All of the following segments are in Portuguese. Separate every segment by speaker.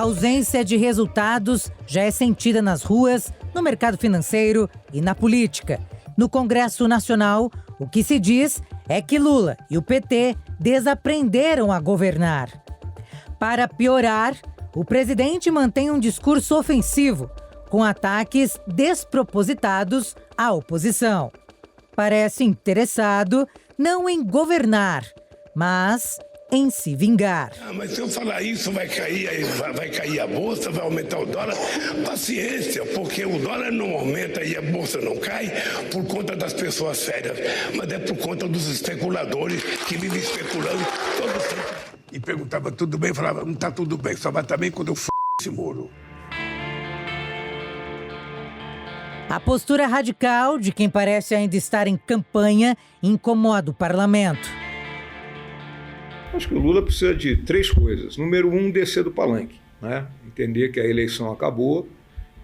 Speaker 1: ausência de resultados já é sentida nas ruas, no mercado financeiro e na política. No Congresso Nacional, o que se diz é que Lula e o PT desaprenderam a governar. Para piorar, o presidente mantém um discurso ofensivo, com ataques despropositados à oposição. Parece interessado não em governar, mas em se vingar.
Speaker 2: Mas se eu falar isso, vai cair a bolsa, vai aumentar o dólar. Paciência, porque o dólar não aumenta e a bolsa não cai por conta das pessoas sérias, mas é por conta dos especuladores que vivem especulando todo tempo. E perguntava, tudo bem? Falava, não está tudo bem, só vai também quando eu esse muro.
Speaker 1: A postura radical de quem parece ainda estar em campanha incomoda o parlamento.
Speaker 3: Acho que o Lula precisa de 3 coisas. Número 1, descer do palanque, né? Entender que a eleição acabou.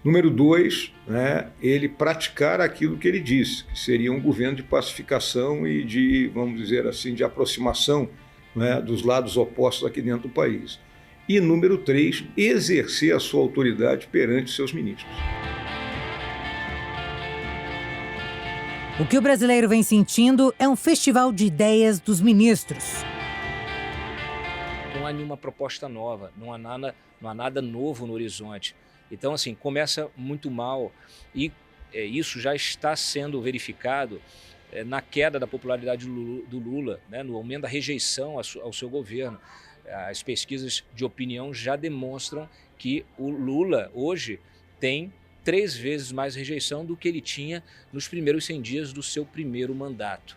Speaker 3: Número 2, né, ele praticar aquilo que ele disse, que seria um governo de pacificação e de, vamos dizer assim, de aproximação, né, dos lados opostos aqui dentro do país. E número 3, exercer a sua autoridade perante seus ministros.
Speaker 1: O que o brasileiro vem sentindo é um festival de ideias dos ministros.
Speaker 4: Não há nenhuma proposta nova, não há nada novo no horizonte. Então, assim, começa muito mal e isso já está sendo verificado na queda da popularidade do Lula, né, no aumento da rejeição ao seu governo. As pesquisas de opinião já demonstram que o Lula hoje tem 3 vezes mais rejeição do que ele tinha nos primeiros 100 dias do seu primeiro mandato.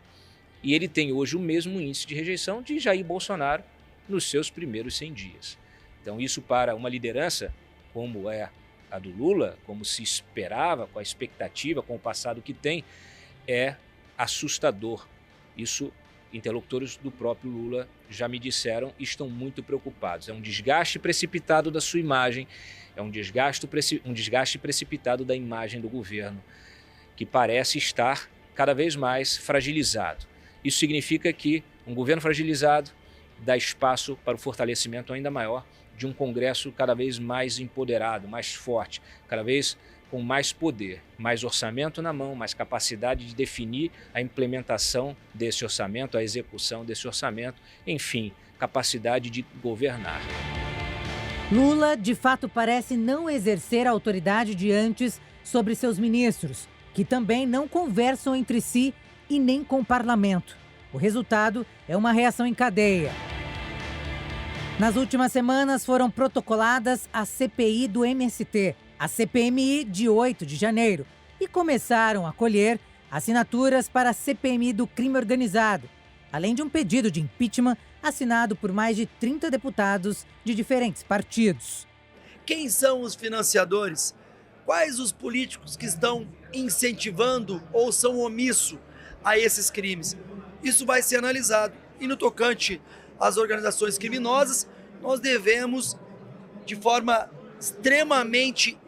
Speaker 4: E ele tem hoje o mesmo índice de rejeição de Jair Bolsonaro nos seus primeiros 100 dias. Então isso para uma liderança como é a do Lula, como se esperava, com a expectativa, com o passado que tem, é assustador. Isso interlocutores do próprio Lula já me disseram e estão muito preocupados. É um desgaste precipitado da sua imagem, é um desgaste precipitado da imagem do governo, que parece estar cada vez mais fragilizado. Isso significa que um governo fragilizado dá espaço para o fortalecimento ainda maior de um Congresso cada vez mais empoderado, mais forte, cada vez com mais poder, mais orçamento na mão, mais capacidade de definir a implementação desse orçamento, a execução desse orçamento, enfim, capacidade de governar.
Speaker 1: Lula, de fato, parece não exercer a autoridade de antes sobre seus ministros, que também não conversam entre si e nem com o parlamento. O resultado é uma reação em cadeia. Nas últimas semanas foram protocoladas a CPI do MST, a CPMI de 8 de janeiro, e começaram a colher assinaturas para a CPMI do crime organizado, além de um pedido de impeachment assinado por mais de 30 deputados de diferentes partidos.
Speaker 5: Quem são os financiadores? Quais os políticos que estão incentivando ou são omissos a esses crimes? Isso vai ser analisado. E no tocante às organizações criminosas, nós devemos, de forma extremamente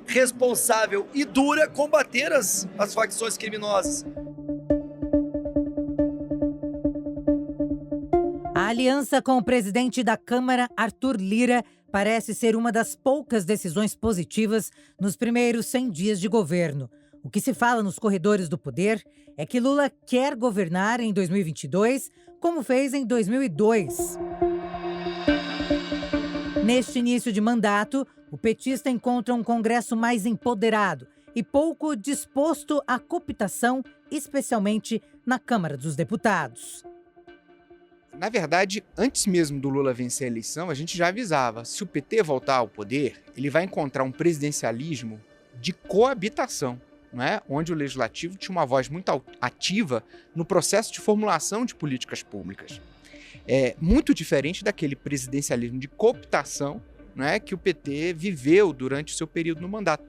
Speaker 5: responsável e dura, combater as facções criminosas.
Speaker 1: A aliança com o presidente da Câmara, Arthur Lira, parece ser uma das poucas decisões positivas nos primeiros 100 dias de governo. O que se fala nos corredores do poder é que Lula quer governar em 2022, como fez em 2002. Neste início de mandato, o petista encontra um Congresso mais empoderado e pouco disposto à cooptação, especialmente na Câmara dos Deputados.
Speaker 6: Na verdade, antes mesmo do Lula vencer a eleição, a gente já avisava, se o PT voltar ao poder, ele vai encontrar um presidencialismo de coabitação, não é? Onde o legislativo tinha uma voz muito ativa no processo de formulação de políticas públicas. É muito diferente daquele presidencialismo de cooptação, não é, que o PT viveu durante o seu período no mandato.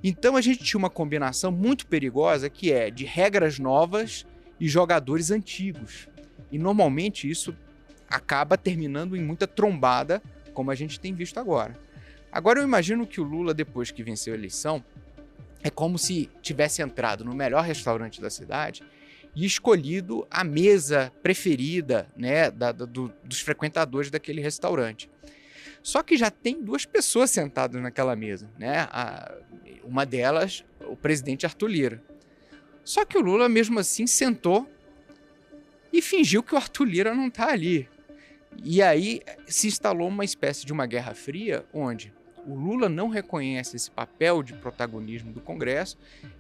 Speaker 6: Então a gente tinha uma combinação muito perigosa que é de regras novas e jogadores antigos. E normalmente isso acaba terminando em muita trombada, como a gente tem visto agora. Agora eu imagino que o Lula, depois que venceu a eleição, é como se tivesse entrado no melhor restaurante da cidade e escolhido a mesa preferida, né, dos frequentadores daquele restaurante. Só que já tem 2 pessoas sentadas naquela mesa, né? Uma delas, o presidente Arthur Lira. Só que o Lula, mesmo assim, sentou e fingiu que o Arthur Lira não está ali. E aí se instalou uma espécie de uma guerra fria, onde o Lula não reconhece esse papel de protagonismo do Congresso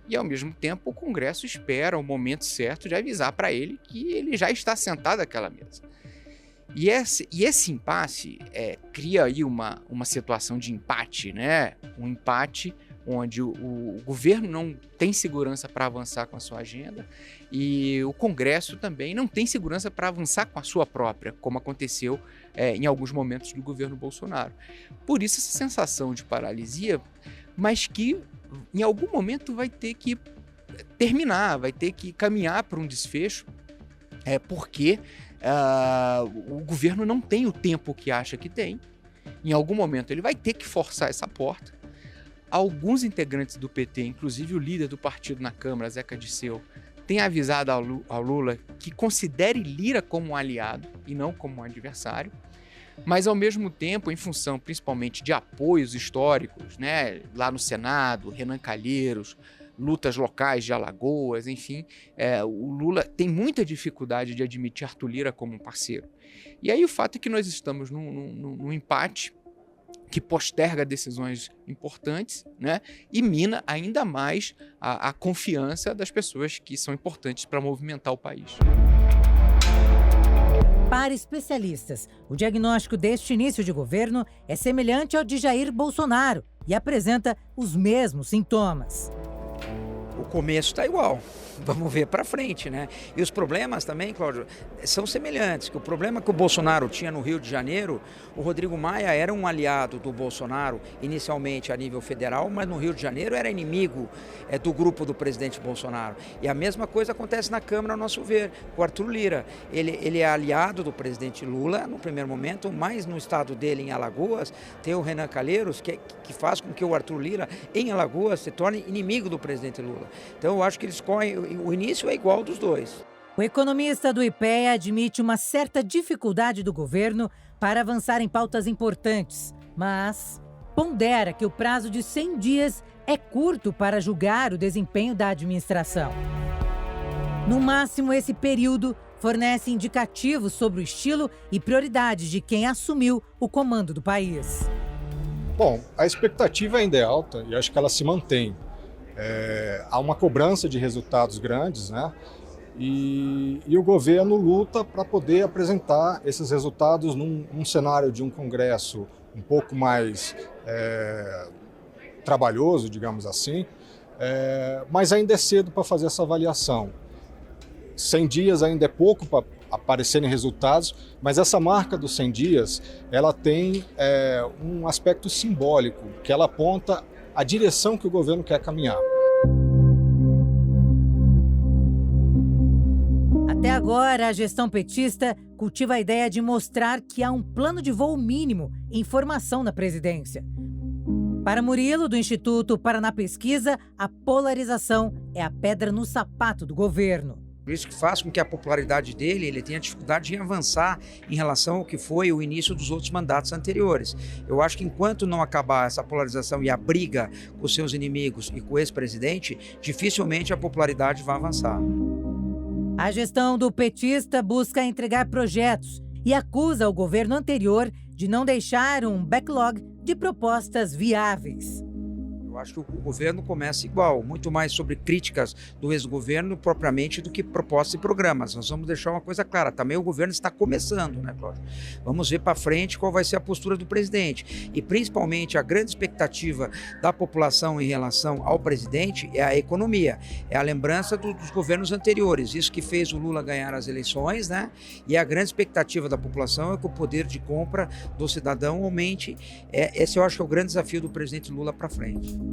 Speaker 6: e, ao mesmo tempo, o Congresso espera o momento certo de avisar para ele que ele já está sentado naquela mesa. E esse impasse cria aí uma situação de empate, né? Um empate onde o governo não tem segurança para avançar com a sua agenda e o Congresso também não tem segurança para avançar com a sua própria, como aconteceu em alguns momentos do governo Bolsonaro. Por isso essa sensação de paralisia, mas que em algum momento vai ter que terminar, vai ter que caminhar para um desfecho, porque o governo não tem o tempo que acha que tem. Em algum momento ele vai ter que forçar essa porta. Alguns integrantes do PT, inclusive o líder do partido na Câmara, Zeca Dirceu, tem avisado ao Lula que considere Lira como um aliado e não como um adversário, mas ao mesmo tempo, em função principalmente de apoios históricos, né, lá no Senado, Renan Calheiros, lutas locais de Alagoas, enfim, o Lula tem muita dificuldade de admitir Arthur Lira como um parceiro. E aí o fato é que nós estamos num empate que posterga decisões importantes, né, e mina ainda mais a confiança das pessoas que são importantes para movimentar o país.
Speaker 1: Para especialistas, o diagnóstico deste início de governo é semelhante ao de Jair Bolsonaro e apresenta os mesmos sintomas.
Speaker 7: O começo está igual, vamos ver para frente, né? E os problemas também, Cláudio, são semelhantes. Que o problema que o Bolsonaro tinha no Rio de Janeiro, o Rodrigo Maia era um aliado do Bolsonaro, inicialmente a nível federal, mas no Rio de Janeiro era inimigo do grupo do presidente Bolsonaro. E a mesma coisa acontece na Câmara, ao nosso ver, com o Arthur Lira. Ele é aliado do presidente Lula no primeiro momento, mas no estado dele, em Alagoas, tem o Renan Calheiros, que faz com que o Arthur Lira, em Alagoas, se torne inimigo do presidente Lula. Então eu acho que eles correm, o início é igual dos dois.
Speaker 1: O economista do IPEA admite uma certa dificuldade do governo para avançar em pautas importantes, mas pondera que o prazo de 100 dias é curto para julgar o desempenho da administração. No máximo, esse período fornece indicativos sobre o estilo e prioridades de quem assumiu o comando do país.
Speaker 8: Bom, a expectativa ainda é alta e acho que ela se mantém. Há uma cobrança de resultados grandes, né? E o governo luta para poder apresentar esses resultados num cenário de um Congresso um pouco mais trabalhoso, digamos assim, mas ainda é cedo para fazer essa avaliação. 100 dias ainda é pouco para aparecerem resultados, mas essa marca dos 100 dias, ela tem um aspecto simbólico, que ela aponta a direção que o governo quer caminhar.
Speaker 1: Até agora, a gestão petista cultiva a ideia de mostrar que há um plano de voo mínimo em formação na presidência. Para Murilo, do Instituto Paraná Pesquisa, a polarização é a pedra no sapato do governo.
Speaker 7: Isso que faz com que a popularidade dele, ele tenha dificuldade em avançar em relação ao que foi o início dos outros mandatos anteriores. Eu acho que enquanto não acabar essa polarização e a briga com os seus inimigos e com o ex-presidente, dificilmente a popularidade vai avançar.
Speaker 1: A gestão do petista busca entregar projetos e acusa o governo anterior de não deixar um backlog de propostas viáveis.
Speaker 7: Eu acho que o governo começa igual, muito mais sobre críticas do ex-governo propriamente do que propostas e programas. Nós vamos deixar uma coisa clara, também o governo está começando, né, Cláudio? Vamos ver para frente qual vai ser a postura do presidente. E principalmente a grande expectativa da população em relação ao presidente é a economia, é a lembrança dos governos anteriores, isso que fez o Lula ganhar as eleições, né? E a grande expectativa da população é que o poder de compra do cidadão aumente. Esse eu acho que é o grande desafio do presidente Lula para frente.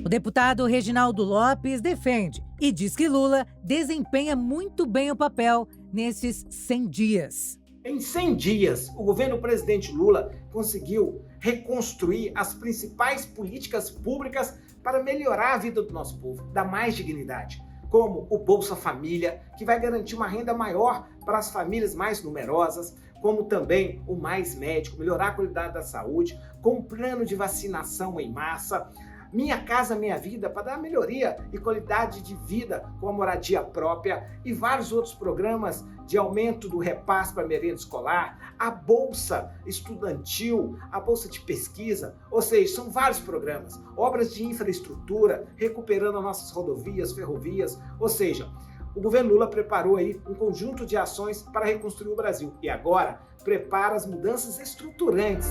Speaker 1: O deputado Reginaldo Lopes defende e diz que Lula desempenha muito bem o papel nesses 100 dias.
Speaker 9: Em 100 dias, o governo presidente Lula conseguiu reconstruir as principais políticas públicas para melhorar a vida do nosso povo, dar mais dignidade, como o Bolsa Família, que vai garantir uma renda maior para as famílias mais numerosas, como também o Mais Médico, melhorar a qualidade da saúde, com um plano de vacinação em massa, Minha Casa Minha Vida, para dar melhoria e qualidade de vida com a moradia própria e vários outros programas de aumento do repasse para a merenda escolar, a Bolsa Estudantil, a Bolsa de Pesquisa, ou seja, são vários programas, obras de infraestrutura, recuperando as nossas rodovias, ferrovias, ou seja, o governo Lula preparou aí um conjunto de ações para reconstruir o Brasil e agora prepara as mudanças estruturantes.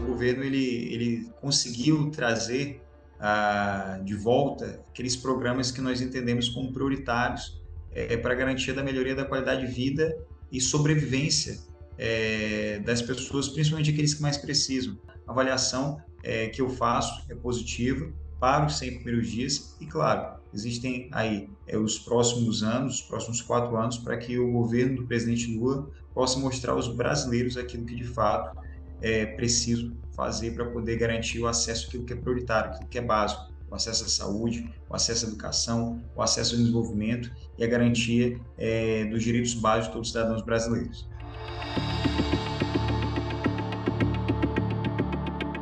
Speaker 10: O governo ele conseguiu trazer de volta aqueles programas que nós entendemos como prioritários para a garantia da melhoria da qualidade de vida e sobrevivência das pessoas, principalmente aqueles que mais precisam. A avaliação que eu faço é positiva para os 100 primeiros dias e, claro, existem aí os próximos anos, os próximos 4 anos, para que o governo do presidente Lula possa mostrar aos brasileiros aquilo que de fato é preciso fazer para poder garantir o acesso àquilo que é prioritário, aquilo que é básico, o acesso à saúde, o acesso à educação, o acesso ao desenvolvimento e a garantia dos direitos básicos de todos os cidadãos brasileiros.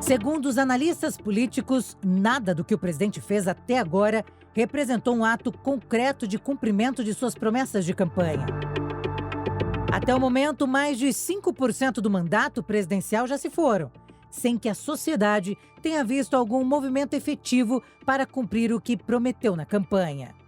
Speaker 1: Segundo os analistas políticos, nada do que o presidente fez até agora representou um ato concreto de cumprimento de suas promessas de campanha. Até o momento, mais de 5% do mandato presidencial já se foram, sem que a sociedade tenha visto algum movimento efetivo para cumprir o que prometeu na campanha.